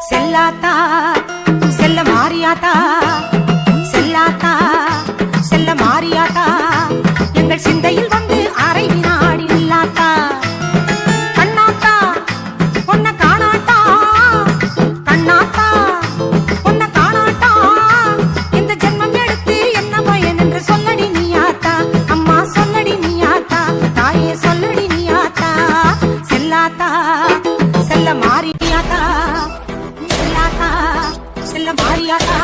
செல்லாத்தா செல்ல மாறியாத்தா செல்லாத்தா செல்ல மாறியாத்தா எங்கள் சிந்தையில் வந்து அரை வினாடி நில்லாத்தா கண்ணாத்தா பொன்ன காணாட்டா கண்ணாத்தா பொன்ன காணாட்டா இந்த ஜென்மம் எடுத்து என்ன பயன் என்று சொல்லடி நீயாத்தா அம்மா சொல்லடி நீயாத்தா தாயே சொல்லடி நீயாத்தா செல்லாத்தா செல்ல மாறியாத்தா செல்ல மாறியாத்தா